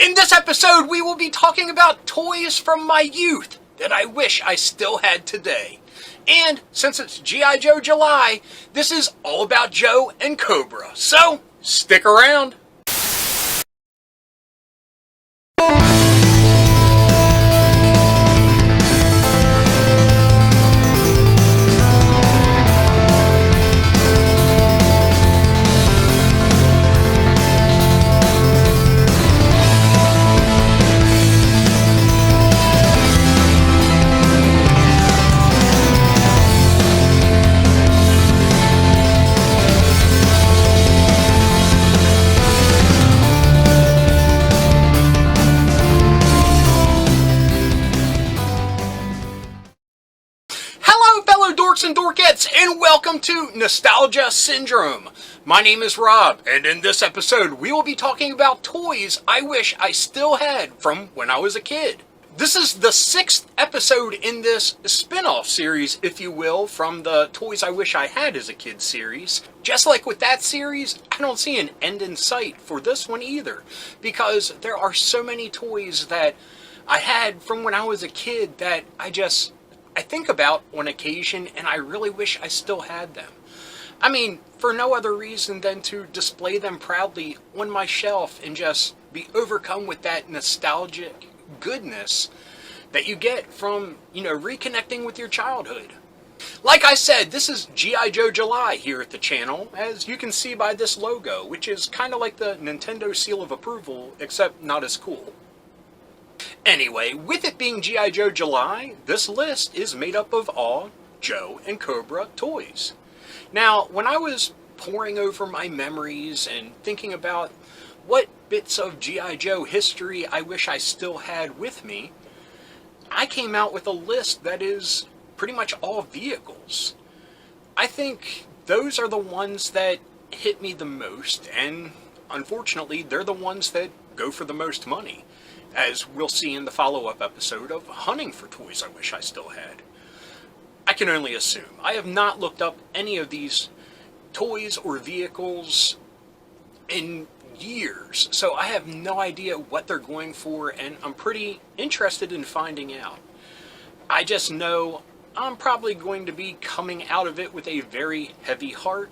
In this episode, we will be talking about toys from my youth that I wish I still had today. And since it's G.I. Joe July, this is all about Joe and Cobra. So, stick around. And dorkettes, and welcome to Nostalgia Syndrome. My name is Rob, and in this episode we will be talking about toys I wish I still had from when I was a kid. This is the 6th episode in this spin-off series, if you will, from the Toys I Wish I Had as a Kid series. Just like with that series, I don't see an end in sight for this one either, because there are so many toys that I had from when I was a kid that I think about on occasion, and I really wish I still had them. I mean, for no other reason than to display them proudly on my shelf and just be overcome with that nostalgic goodness that you get from, reconnecting with your childhood. Like I said, this is G.I. Joe July here at the channel, as you can see by this logo, which is kind of like the Nintendo seal of approval, except not as cool. Anyway, with it being G.I. Joe July, this list is made up of all Joe and Cobra toys. Now, when I was poring over my memories and thinking about what bits of G.I. Joe history I wish I still had with me, I came out with a list that is pretty much all vehicles. I think those are the ones that hit me the most, and unfortunately, they're the ones that go for the most money, as we'll see in the follow-up episode of Hunting for Toys I Wish I Still Had. I can only assume. I have not looked up any of these toys or vehicles in years, so I have no idea what they're going for, and I'm pretty interested in finding out. I just know I'm probably going to be coming out of it with a very heavy heart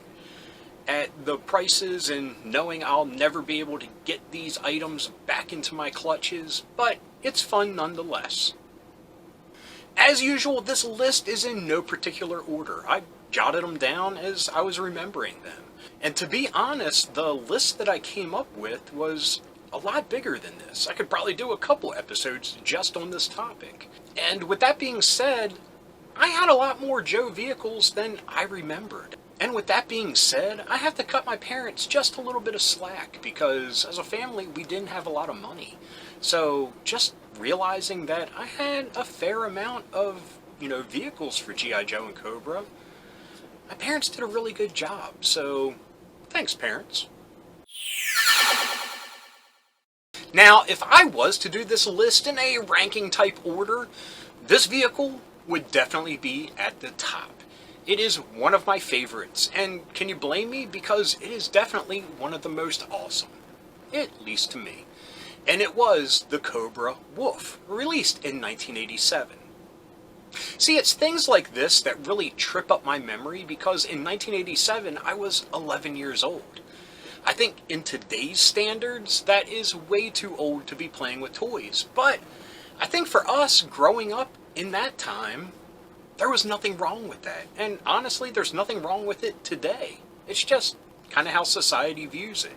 at the prices and knowing I'll never be able to get these items back into my clutches, but it's fun nonetheless. As usual, this list is in no particular order. I jotted them down as I was remembering them. And to be honest, the list that I came up with was a lot bigger than this. I could probably do a couple episodes just on this topic. And with that being said, I had a lot more Joe vehicles than I remembered. And with that being said, I have to cut my parents just a little bit of slack, because as a family we didn't have a lot of money. So just realizing that I had a fair amount of, vehicles for G.I. Joe and Cobra, my parents did a really good job. So thanks, parents. Now, if I was to do this list in a ranking type order, this vehicle would definitely be at the top. It is one of my favorites, and can you blame me? Because it is definitely one of the most awesome, at least to me. And it was the Cobra Wolf, released in 1987. See, it's things like this that really trip up my memory, because in 1987 I was 11 years old. I think in today's standards, that is way too old to be playing with toys, but I think for us growing up in that time, there was nothing wrong with that. And honestly, there's nothing wrong with it today. It's just kind of how society views it.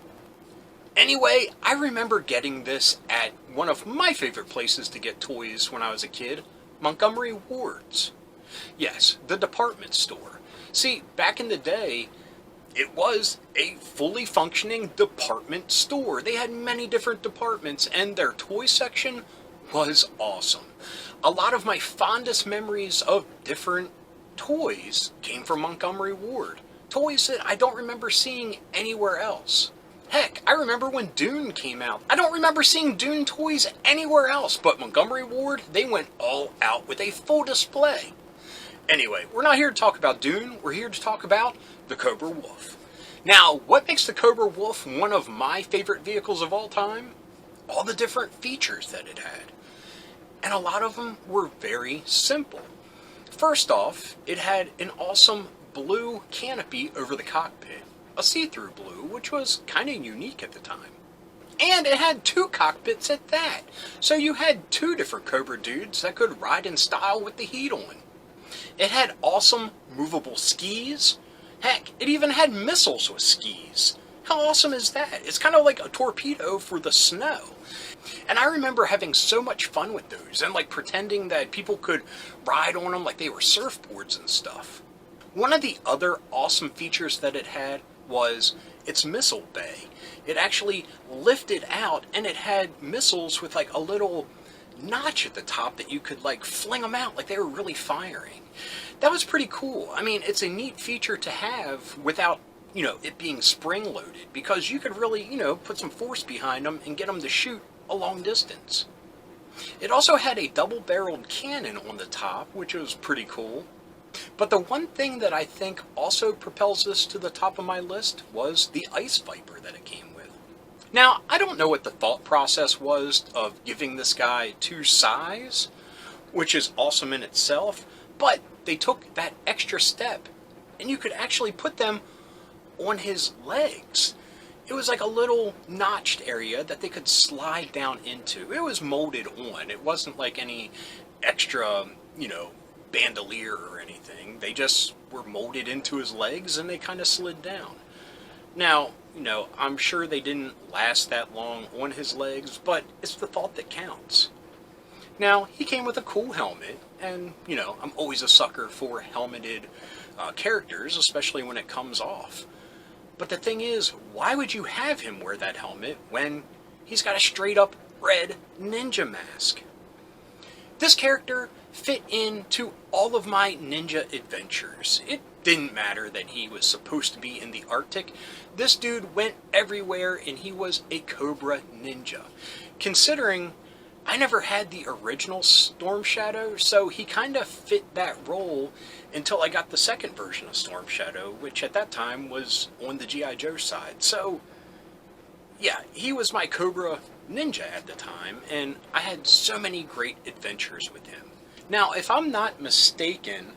Anyway, I remember getting this at one of my favorite places to get toys when I was a kid, Montgomery Ward's. Yes, the department store. See, back in the day, it was a fully functioning department store. They had many different departments, and their toy section was awesome. A lot of my fondest memories of different toys came from Montgomery Ward. Toys that I don't remember seeing anywhere else. Heck, I remember when Dune came out. I don't remember seeing Dune toys anywhere else, but Montgomery Ward, they went all out with a full display. Anyway, we're not here to talk about Dune, we're here to talk about the Cobra Wolf. Now, what makes the Cobra Wolf one of my favorite vehicles of all time? all the different features that it had. And a lot of them were very simple. First off, it had an awesome blue canopy over the cockpit, a see-through blue, which was kind of unique at the time. And it had 2 cockpits at that, so you had 2 different Cobra dudes that could ride in style with the heat on. It had awesome movable skis. Heck, it even had missiles with skis. How awesome is that? It's kind of like a torpedo for the snow. And I remember having so much fun with those and like pretending that people could ride on them like they were surfboards and stuff. One of the other awesome features that it had was its missile bay. It actually lifted out and it had missiles with like a little notch at the top that you could like fling them out like they were really firing. That was pretty cool. I mean, it's a neat feature to have without, it being spring loaded, because you could really, put some force behind them and get them to shoot a long distance. It also had a double-barreled cannon on the top, which was pretty cool. But the one thing that I think also propels this to the top of my list was the Ice Viper that it came with. Now, I don't know what the thought process was of giving this guy 2 size, which is awesome in itself, but they took that extra step, and you could actually put them on his legs. It was like a little notched area that they could slide down into. It was molded on. It wasn't like any extra, bandolier or anything. They just were molded into his legs and they kind of slid down. Now, I'm sure they didn't last that long on his legs, but it's the thought that counts. Now, he came with a cool helmet, and, I'm always a sucker for helmeted characters, especially when it comes off. But the thing is, why would you have him wear that helmet when he's got a straight up red ninja mask? This character fit into all of my ninja adventures. It didn't matter that he was supposed to be in the Arctic. This dude went everywhere and he was a Cobra ninja. Considering I never had the original Storm Shadow, so he kind of fit that role until I got the second version of Storm Shadow, which at that time was on the G.I. Joe side. So, yeah, he was my Cobra ninja at the time, and I had so many great adventures with him. Now, if I'm not mistaken,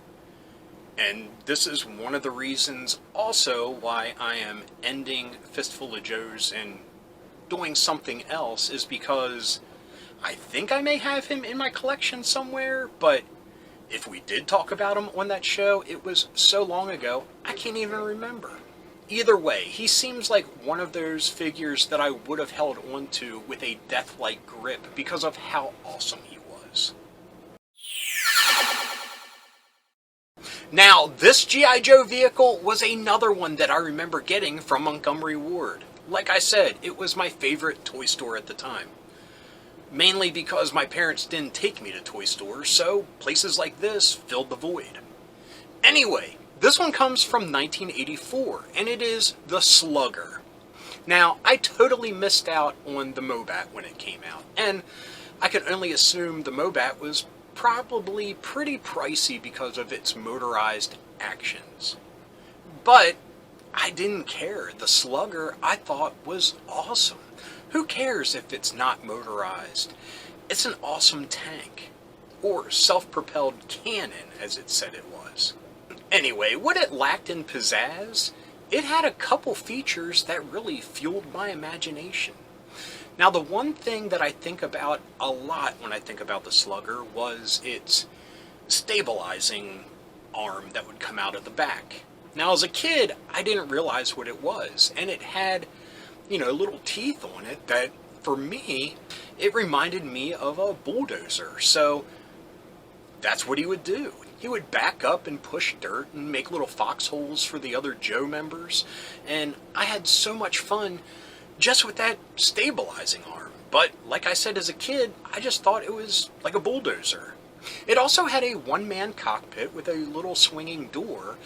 and this is one of the reasons also why I am ending Fistful of Joes and doing something else, is because I think I may have him in my collection somewhere, but if we did talk about him on that show, it was so long ago, I can't even remember. Either way, he seems like one of those figures that I would have held onto with a death-like grip because of how awesome he was. Now, this G.I. Joe vehicle was another one that I remember getting from Montgomery Ward. Like I said, it was my favorite toy store at the time. Mainly because my parents didn't take me to toy stores, so places like this filled the void. Anyway, this one comes from 1984, and it is the Slugger. Now, I totally missed out on the Mobat when it came out, and I can only assume the Mobat was probably pretty pricey because of its motorized actions. But I didn't care. The Slugger I thought was awesome. Who cares if it's not motorized? It's an awesome tank. Or self-propelled cannon, as it said it was. Anyway, what it lacked in pizzazz, it had a couple features that really fueled my imagination. Now, the one thing that I think about a lot when I think about the Slugger was its stabilizing arm that would come out of the back. Now, as a kid, I didn't realize what it was, and it had little teeth on it that, for me, it reminded me of a bulldozer. So that's what he would do. He would back up and push dirt and make little foxholes for the other Joe members. And I had so much fun just with that stabilizing arm. But like I said, as a kid, I just thought it was like a bulldozer. It also had a one-man cockpit with a little swinging door,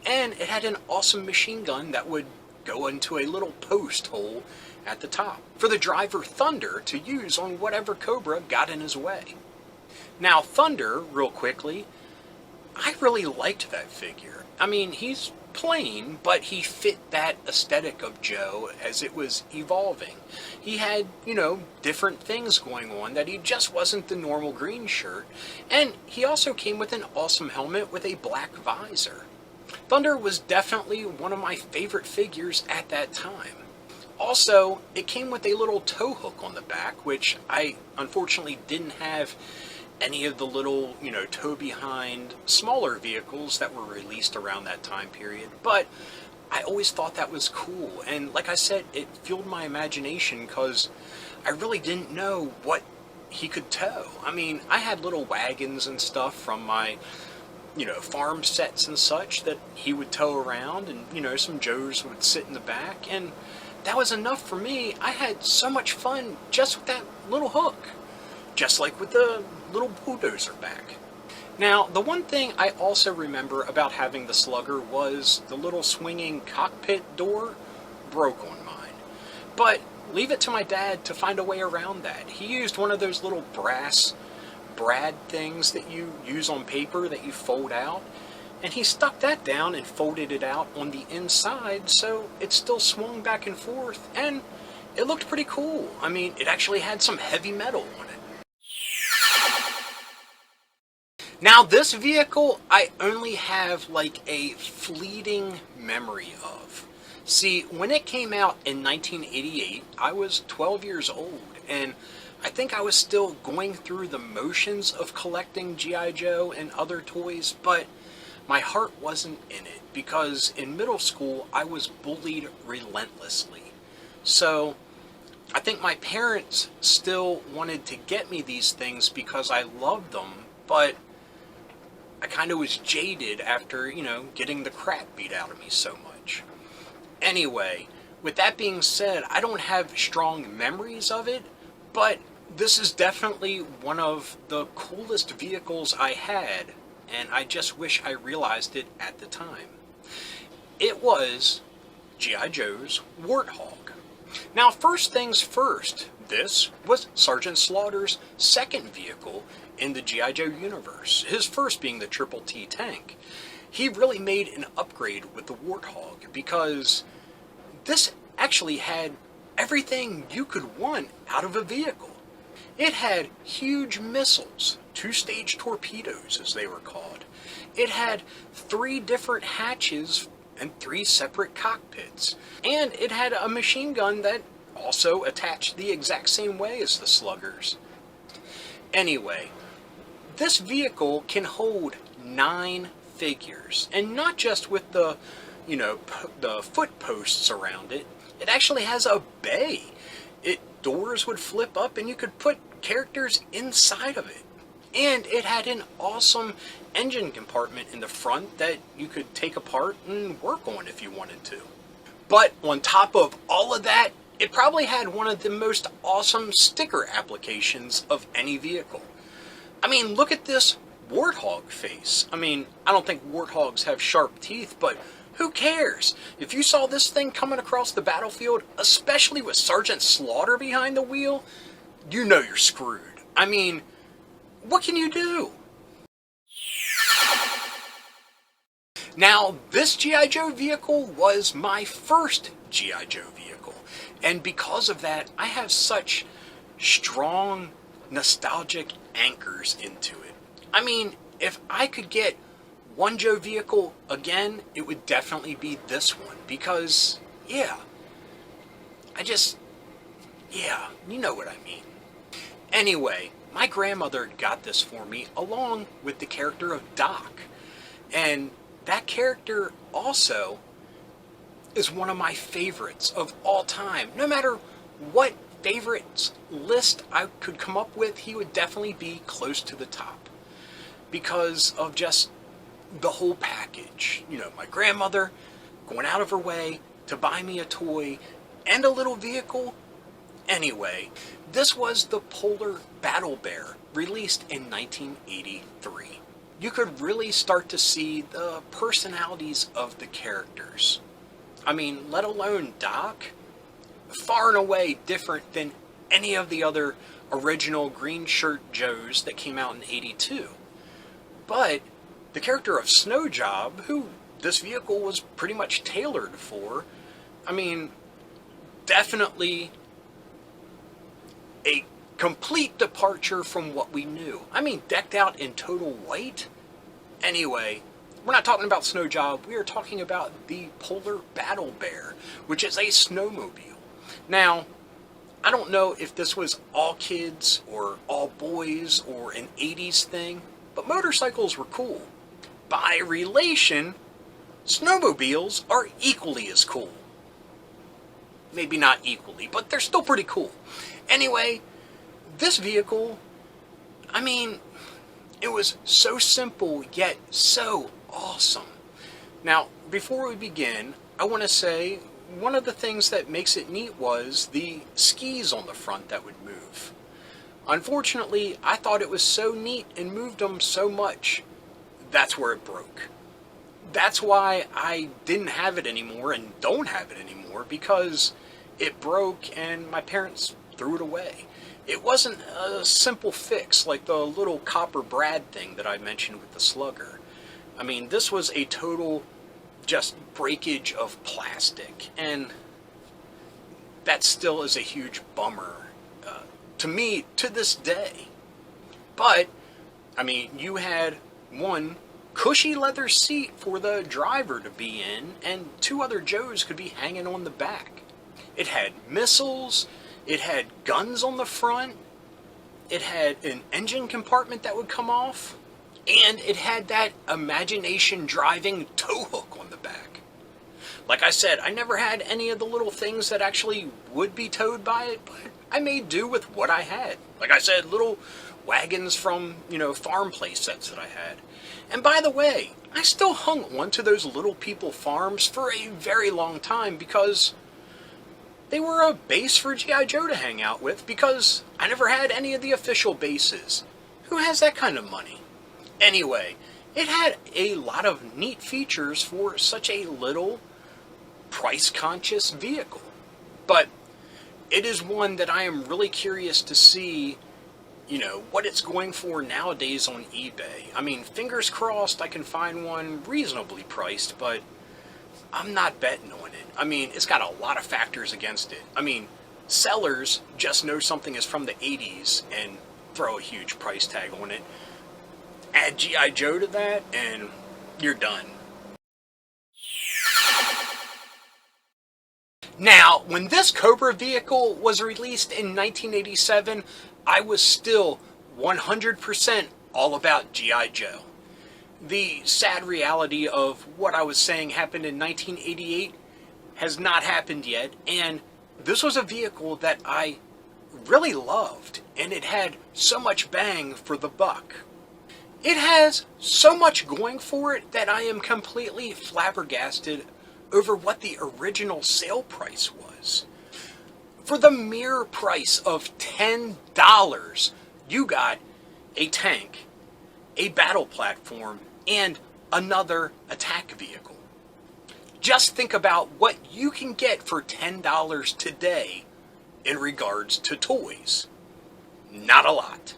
and it had an awesome machine gun that would go into a little post hole at the top for the driver Thunder to use on whatever Cobra got in his way. Now, Thunder, real quickly, I really liked that figure. I mean, he's plain, but he fit that aesthetic of Joe as it was evolving. He had, different things going on, that he just wasn't the normal green shirt, and he also came with an awesome helmet with a black visor. Thunder was definitely one of my favorite figures at that time. Also, it came with a little tow hook on the back, which I unfortunately didn't have any of the little, tow behind smaller vehicles that were released around that time period, but I always thought that was cool, and like I said, it fueled my imagination because I really didn't know what he could tow. I mean, I had little wagons and stuff from my, farm sets and such that he would tow around, and, some Joes would sit in the back, and that was enough for me. I had so much fun just with that little hook. Just like with the little bulldozer back. Now, the one thing I also remember about having the Slugger was the little swinging cockpit door broke on mine. But leave it to my dad to find a way around that. He used one of those little brass brad things that you use on paper that you fold out, and he stuck that down and folded it out on the inside so it still swung back and forth, and it looked pretty cool. I mean, it actually had some heavy metal on it. Now, this vehicle, I only have like a fleeting memory of. See, when it came out in 1988, I was 12 years old, and I think I was still going through the motions of collecting G.I. Joe and other toys, but my heart wasn't in it, because in middle school, I was bullied relentlessly. So, I think my parents still wanted to get me these things because I loved them, but I kind of was jaded after, getting the crap beat out of me so much. Anyway, with that being said, I don't have strong memories of it, but this is definitely one of the coolest vehicles I had, and I just wish I realized it at the time. It was G.I. Joe's Warthog. Now, first things first, this was Sergeant Slaughter's second vehicle in the G.I. Joe universe, his first being the Triple T tank. He really made an upgrade with the Warthog because this actually had everything you could want out of a vehicle. It had huge missiles, 2-stage torpedoes as they were called. It had 3 different hatches and 3 separate cockpits. And it had a machine gun that also attached the exact same way as the Sluggers. Anyway, this vehicle can hold 9 figures, and not just with the, the foot posts around it. It actually has a bay. Doors would flip up and you could put characters inside of it. And it had an awesome engine compartment in the front that you could take apart and work on if you wanted to. But on top of all of that, it probably had one of the most awesome sticker applications of any vehicle. I mean, look at this Warthog face. I mean, I don't think Warthogs have sharp teeth, but who cares? If you saw this thing coming across the battlefield, especially with Sergeant Slaughter behind the wheel, you know you're screwed. I mean, what can you do? Now, this G.I. Joe vehicle was my first G.I. Joe vehicle, and because of that, I have such strong nostalgic anchors into it. I mean, if I could get one Joe vehicle again, it would definitely be this one, because, yeah, you know what I mean. Anyway, my grandmother got this for me along with the character of Doc, and that character also is one of my favorites of all time. No matter what favorites list I could come up with, he would definitely be close to the top because of just the whole package. My grandmother going out of her way to buy me a toy and a little vehicle. Anyway, this was the Polar Battle Bear, released in 1983. You could really start to see the personalities of the characters. I mean, let alone Doc, far and away different than any of the other original Green Shirt Joes that came out in '82. But the character of Snowjob, who this vehicle was pretty much tailored for. I mean, definitely a complete departure from what we knew. I mean, decked out in total white. Anyway, we're not talking about Snow Job. We are talking about the Polar Battle Bear, which is a snowmobile. Now, I don't know if this was all kids or all boys or an 80s thing, but motorcycles were cool. By relation, snowmobiles are equally as cool. Maybe not equally, but they're still pretty cool. Anyway, this vehicle, I mean, it was so simple yet so awesome. Now, before we begin, I want to say one of the things that makes it neat was the skis on the front that would move. Unfortunately, I thought it was so neat and moved them so much, that's where it broke. That's why I didn't have it anymore and don't have it anymore, because it broke and my parents threw it away. It wasn't a simple fix like the little copper brad thing that I mentioned with the Slugger. I mean, this was a total just breakage of plastic, and that still is a huge bummer to me to this day. But, I mean, you had one cushy leather seat for the driver to be in, and two other Joes could be hanging on the back. It had missiles, it had guns on the front, it had an engine compartment that would come off, and it had that imagination driving tow hook on the back. Like I said, I never had any of the little things that actually would be towed by it, but I made do with what I had. Like I said, little wagons from, farm play sets that I had. And by the way, I still hung on to those Little People farms for a very long time because they were a base for G.I. Joe to hang out with, because I never had any of the official bases. Who has that kind of money? Anyway, it had a lot of neat features for such a little price-conscious vehicle. But it is one that I am really curious to see, what it's going for nowadays on eBay. I mean, fingers crossed I can find one reasonably priced, but I'm not betting on it. I mean, it's got a lot of factors against it. I mean, sellers just know something is from the 80s and throw a huge price tag on it. Add G.I. Joe to that, and you're done. Now, when this Cobra vehicle was released in 1987, I was still 100% all about G.I. Joe. The sad reality of what I was saying happened in 1988 has not happened yet, and this was a vehicle that I really loved, and it had so much bang for the buck. It has so much going for it that I am completely flabbergasted over what the original sale price was. For the mere price of $10, you got a tank, a battle platform, and another attack vehicle. Just think about what you can get for $10 today in regards to toys. Not a lot.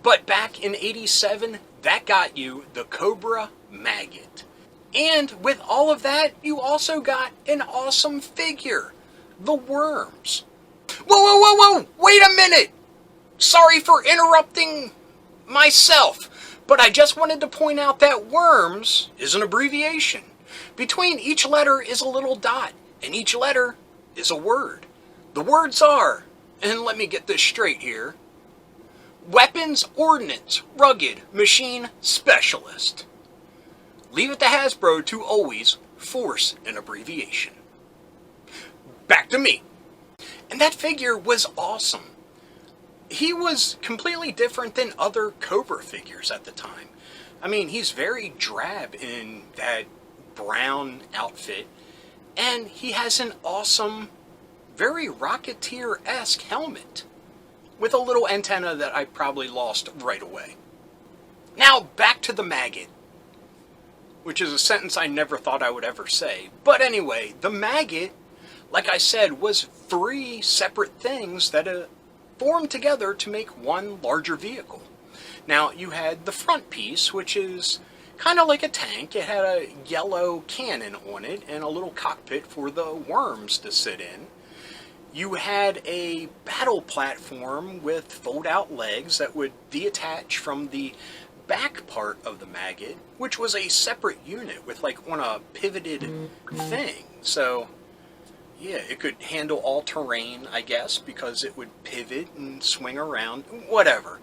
But back in '87, that got you the Cobra Maggot. And with all of that, you also got an awesome figure, the Worms. Whoa! Wait a minute! Sorry for interrupting myself, but I just wanted to point out that Worms is an abbreviation. Between each letter is a little dot, and each letter is a word. The words are, and let me get this straight here, Weapons Ordnance Rugged Machine Specialist. Leave it to Hasbro to always force an abbreviation. Back to me. And that figure was awesome. He was completely different than other Cobra figures at the time. I mean, he's very drab in that brown outfit, and he has an awesome, very Rocketeer-esque helmet with a little antenna that I probably lost right away. Now, back to the Maggot, which is a sentence I never thought I would ever say. But anyway, the Maggot, like I said, was 3 separate things that formed together to make one larger vehicle. Now, you had the front piece, which is kind of like a tank. It had a yellow cannon on it and a little cockpit for the worms to sit in. You had a battle platform with fold-out legs that would detach from the back part of the maggot, which was a separate unit with like on a pivoted thing. So yeah, it could handle all terrain, I guess, because it would pivot and swing around, whatever.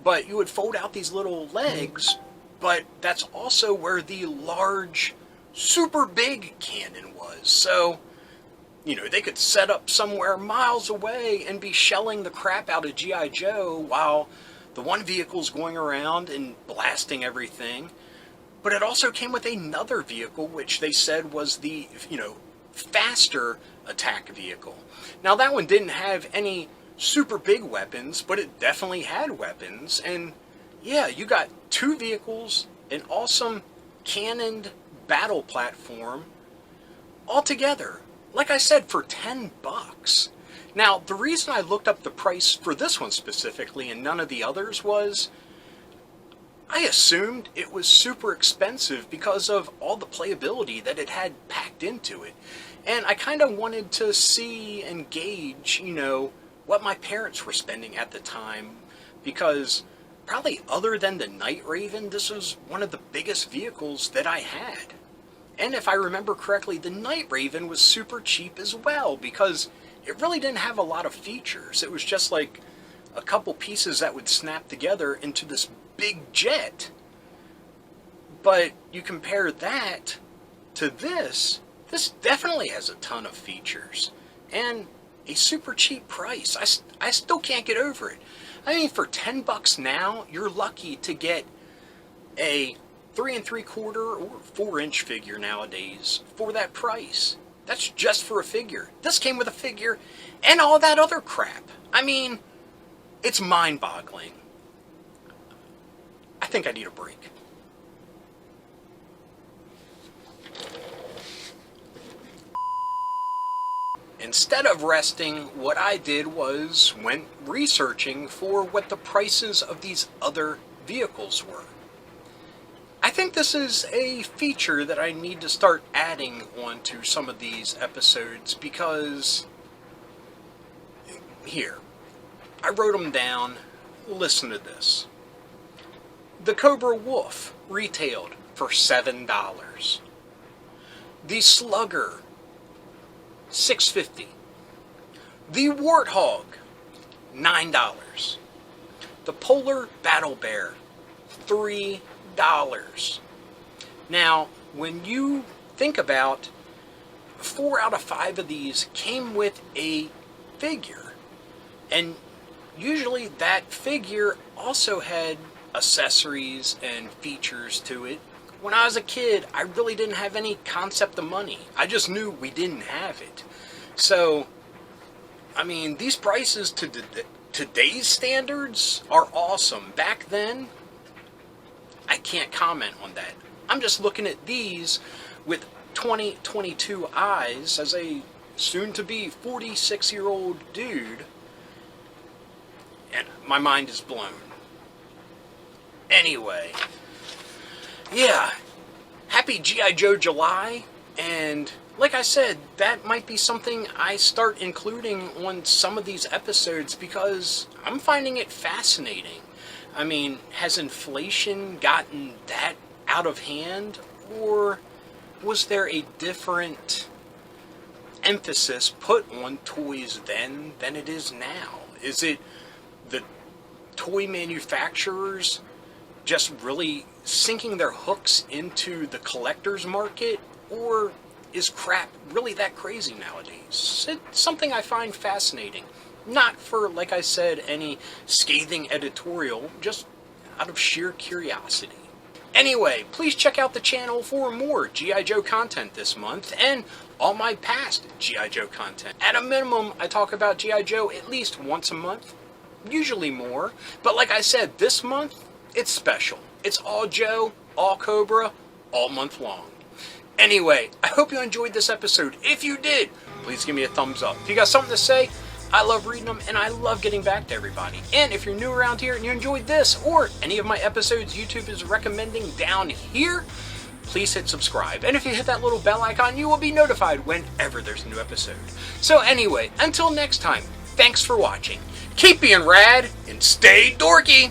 But you would fold out these little legs, but that's also where the large, super big cannon was. So, you know, they could set up somewhere miles away and be shelling the crap out of G.I. Joe while the one vehicle's going around and blasting everything. But it also came with another vehicle, which they said was the, you know, faster attack vehicle. Now, that one didn't have any super big weapons, but it definitely had weapons. And yeah, you got two vehicles, an awesome cannoned battle platform, all together. Like I said, for $10. Now, the reason I looked up the price for this one specifically and none of the others was I assumed it was super expensive because of all the playability that it had packed into it. And I kind of wanted to see and gauge, you know, what my parents were spending at the time, because probably other than the Night Raven, this was one of the biggest vehicles that I had. And if I remember correctly, the Night Raven was super cheap as well, because it really didn't have a lot of features. It was just like a couple pieces that would snap together into this big jet. But you compare that to this definitely has a ton of features. And a super cheap price. I still can't get over it. I mean, for $10 now, you're lucky to get a 3 3/4 or 4-inch figure nowadays for that price. That's just for a figure. This came with a figure and all that other crap. I mean, it's mind-boggling. I think I need a break. Instead of resting, what I did was went researching for what the prices of these other vehicles were. I think this is a feature that I need to start adding onto some of these episodes, because here, I wrote them down. Listen to this. The Cobra Wolf retailed for $7. The Slugger, $6.50. The Warthog, $9. The Polar Battle Bear, $3. Now, when you think about 4 out of 5 of these came with a figure, and usually that figure also had accessories and features to it. When I was a kid, I really didn't have any concept of money. I just knew we didn't have it. So, I mean, these prices to today's standards are awesome. Back then, I can't comment on that. I'm just looking at these with 2022 eyes as a soon-to-be 46-year-old dude, and my mind is blown. Anyway, yeah, happy G.I. Joe July, and like I said, that might be something I start including on some of these episodes, because I'm finding it fascinating. I mean, has inflation gotten that out of hand, or was there a different emphasis put on toys then than it is now? Is it the toy manufacturers just really sinking their hooks into the collector's market, or is crap really that crazy nowadays? It's something I find fascinating. Not for, like I said, any scathing editorial, just out of sheer curiosity. Anyway, please check out the channel for more G.I. Joe content this month, and all my past G.I. Joe content. At a minimum, I talk about G.I. Joe at least once a month, usually more. But like I said, this month, it's special. It's all Joe, all Cobra, all month long. Anyway, I hope you enjoyed this episode. If you did, please give me a thumbs up. If you got something to say, I love reading them, and I love getting back to everybody. And if you're new around here and you enjoyed this or any of my episodes YouTube is recommending down here, please hit subscribe. And if you hit that little bell icon, you will be notified whenever there's a new episode. So anyway, until next time, thanks for watching. Keep being rad and stay dorky.